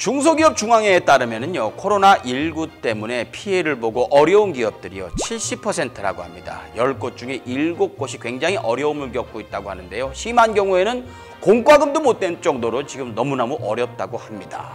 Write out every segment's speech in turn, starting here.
중소기업 중앙회에 따르면요, 코로나19 때문에 피해를 보고 어려운 기업들이요 70%라고 합니다. 10곳 중에 7곳이 굉장히 어려움을 겪고 있다고 하는데요. 심한 경우에는 공과금도 못 된 정도로 지금 너무너무 어렵다고 합니다.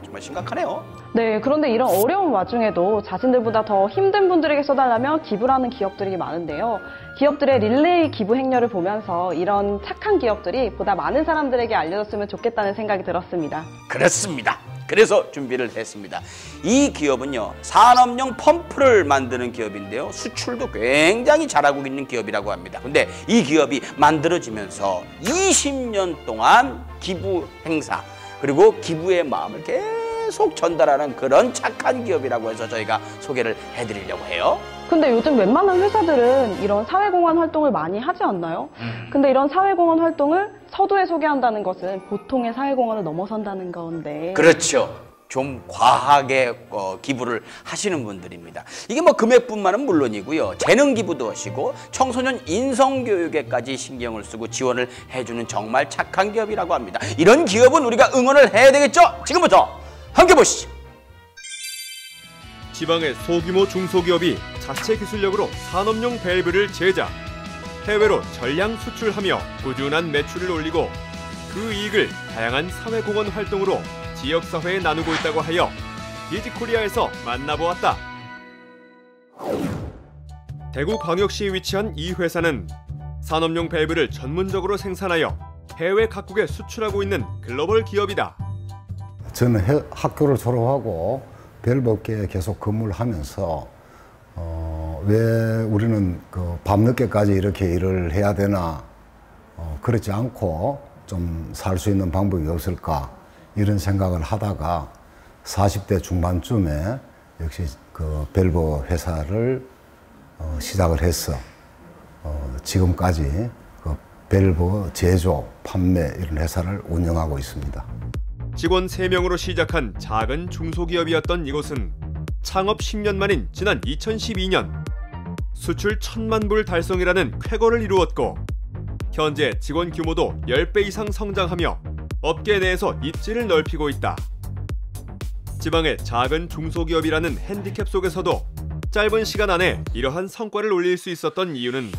정말 심각하네요. 네, 그런데 이런 어려운 와중에도 자신들보다 더 힘든 분들에게 써달라며 기부를 하는 기업들이 많은데요. 기업들의 릴레이 기부 행렬을 보면서 이런 착한 기업들이 보다 많은 사람들에게 알려졌으면 좋겠다는 생각이 들었습니다. 그렇습니다. 그래서 준비를 했습니다. 이 기업은요, 산업용 펌프를 만드는 기업인데요. 수출도 굉장히 잘하고 있는 기업이라고 합니다. 근데 이 기업이 만들어지면서 20년 동안 기부 행사, 그리고 기부의 마음을 계속 전달하는 그런 착한 기업이라고 해서 저희가 소개를 해드리려고 해요. 근데 요즘 웬만한 회사들은 이런 사회공헌 활동을 많이 하지 않나요? 근데 이런 사회공헌 활동을 서두에 소개한다는 것은 보통의 사회공헌을 넘어선다는 건데. 그렇죠. 좀 과하게 기부를 하시는 분들입니다. 이게 뭐 금액뿐만은 물론이고요. 재능 기부도 하시고 청소년 인성교육에까지 신경을 쓰고 지원을 해주는 정말 착한 기업이라고 합니다. 이런 기업은 우리가 응원을 해야 되겠죠? 지금부터 함께 보시죠. 지방의 소규모 중소기업이 자체 기술력으로 산업용 밸브를 제작, 해외로 전량 수출하며 꾸준한 매출을 올리고 그 이익을 다양한 사회공헌 활동으로 지역사회에 나누고 있다고 하여 디지코리아에서 만나보았다. 대구광역시에 위치한 이 회사는 산업용 밸브를 전문적으로 생산하여 해외 각국에 수출하고 있는 글로벌 기업이다. 저는 학교를 졸업하고 밸브 업계에 계속 근무를 하면서 왜 우리는 밤늦게까지 이렇게 일을 해야 되나, 그렇지 않고 좀 살 수 있는 방법이 없을까, 이런 생각을 하다가 40대 중반쯤에 역시 밸브 회사를 시작을 해서 지금까지 밸브 제조, 판매 이런 회사를 운영하고 있습니다. 직원 3명으로 시작한 작은 중소기업이었던 이곳은 창업 10년 만인 지난 2012년 수출 1000만 불 달성이라는 쾌거를 이루었고, 현재 직원 규모도 10배 이상 성장하며 업계 내에서 입지를 넓히고 있다. 지방의 작은 중소기업이라는 핸디캡 속에서도 짧은 시간 안에 이러한 성과를 올릴 수 있었던 이유는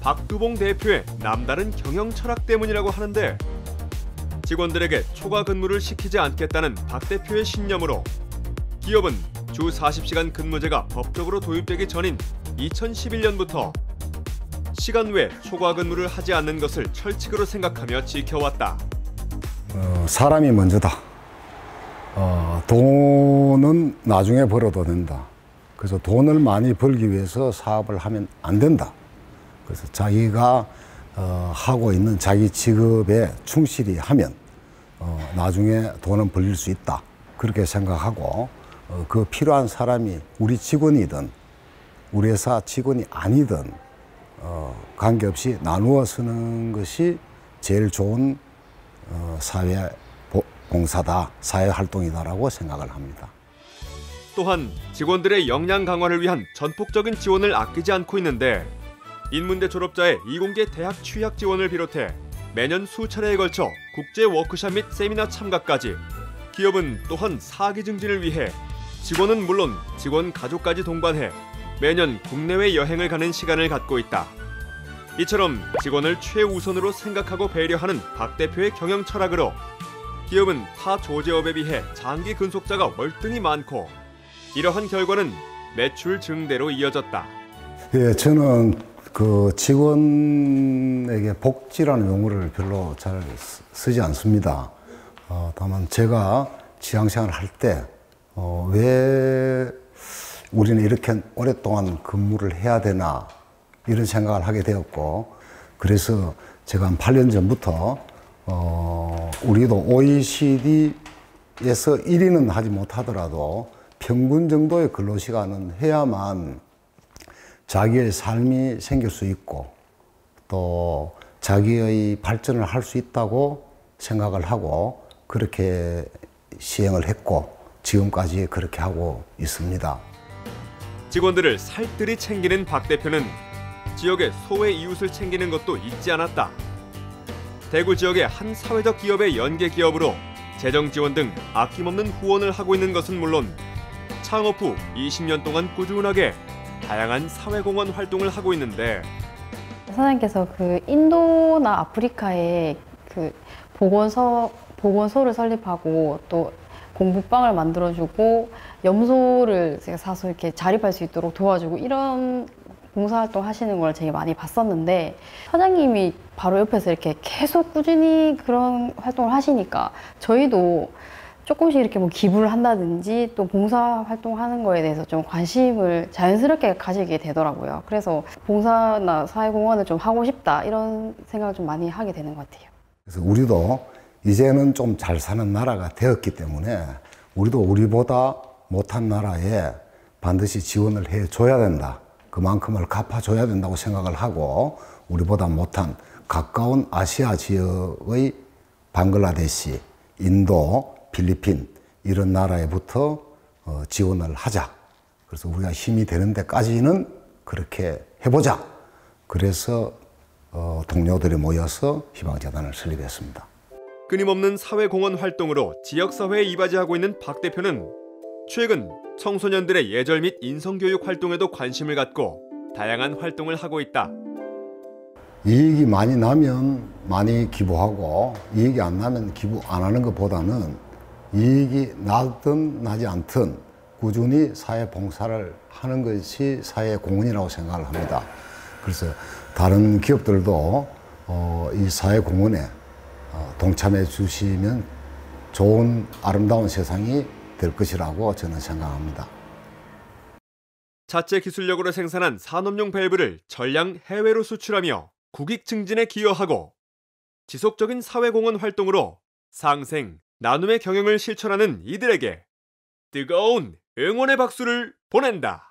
박두봉 대표의 남다른 경영 철학 때문이라고 하는데, 직원들에게 초과 근무를 시키지 않겠다는 박 대표의 신념으로 기업은 주 40시간 근무제가 법적으로 도입되기 전인 2011년부터 시간 외 초과 근무를 하지 않는 것을 철칙으로 생각하며 지켜왔다. 사람이 먼저다. 돈은 나중에 벌어도 된다. 그래서 돈을 많이 벌기 위해서 사업을 하면 안 된다. 그래서 자기가 하고 있는 자기 직업에 충실히 하면 나중에 돈은 벌릴 수 있다. 그렇게 생각하고 그 필요한 사람이 우리 직원이든 우리 회사 직원이 아니든 관계없이 나누어 쓰는 것이 제일 좋은 사회 봉사다, 사회 활동이다라고 생각을 합니다. 또한 직원들의 역량 강화를 위한 전폭적인 지원을 아끼지 않고 있는데, 인문대 졸업자의 이공계 대학 취약 지원을 비롯해 매년 수차례에 걸쳐 국제 워크숍 및 세미나 참가까지 기업은 또한 사기 증진을 위해 직원은 물론 직원 가족까지 동반해 매년 국내외 여행을 가는 시간을 갖고 있다. 이처럼 직원을 최우선으로 생각하고 배려하는 박 대표의 경영 철학으로 기업은 타 조제업에 비해 장기 근속자가 월등히 많고, 이러한 결과는 매출 증대로 이어졌다. 예, 저는 직원에게 복지라는 용어를 별로 잘 쓰지 않습니다. 다만 제가 직장생활을 할 때 왜 우리는 이렇게 오랫동안 근무를 해야 되나, 이런 생각을 하게 되었고, 그래서 제가 한 8년 전부터 우리도 OECD에서 1위는 하지 못하더라도 평균 정도의 근로시간은 해야만 자기의 삶이 생길 수 있고 또 자기의 발전을 할 수 있다고 생각을 하고 그렇게 시행을 했고 지금까지 그렇게 하고 있습니다. 직원들을 살뜰히 챙기는 박 대표는 지역의 소외 이웃을 챙기는 것도 잊지 않았다. 대구 지역의 한 사회적 기업의 연계 기업으로 재정 지원 등 아낌없는 후원을 하고 있는 것은 물론 창업 후 20년 동안 꾸준하게 다양한 사회공헌 활동을 하고 있는데, 사장님께서 그 인도나 아프리카에 그 보건소를 설립하고 또 공부방을 만들어주고 염소를 제가 사서 이렇게 자립할 수 있도록 도와주고 이런 봉사활동 하시는 걸 되게 많이 봤었는데, 사장님이 바로 옆에서 이렇게 계속 꾸준히 그런 활동을 하시니까 저희도 조금씩 이렇게 뭐 기부를 한다든지 또 봉사활동하는 거에 대해서 좀 관심을 자연스럽게 가지게 되더라고요. 그래서 봉사나 사회공헌을 좀 하고 싶다 이런 생각을 좀 많이 하게 되는 것 같아요. 그래서 우리도 이제는 좀 잘 사는 나라가 되었기 때문에 우리도 우리보다 못한 나라에 반드시 지원을 해줘야 된다. 그만큼을 갚아줘야 된다고 생각을 하고, 우리보다 못한 가까운 아시아 지역의 방글라데시, 인도, 필리핀 이런 나라에부터 지원을 하자. 그래서 우리가 힘이 되는 데까지는 그렇게 해보자. 그래서 동료들이 모여서 희망재단을 설립했습니다. 끊임없는 사회공헌 활동으로 지역사회에 이바지하고 있는 박 대표는 최근 청소년들의 예절 및 인성교육 활동에도 관심을 갖고 다양한 활동을 하고 있다. 이익이 많이 나면 많이 기부하고, 이익이 안 나면 기부 안 하는 것보다는 이익이 나든 나지 않든 꾸준히 사회 봉사를 하는 것이 사회 공헌이라고 생각을 합니다. 그래서 다른 기업들도 이 사회 공헌에 동참해 주시면 좋은 아름다운 세상이 될 것이라고 저는 생각합니다. 자체 기술력으로 생산한 산업용 밸브를 전량 해외로 수출하며 국익 증진에 기여하고, 지속적인 사회공헌 활동으로 상생, 나눔의 경영을 실천하는 이들에게 뜨거운 응원의 박수를 보낸다.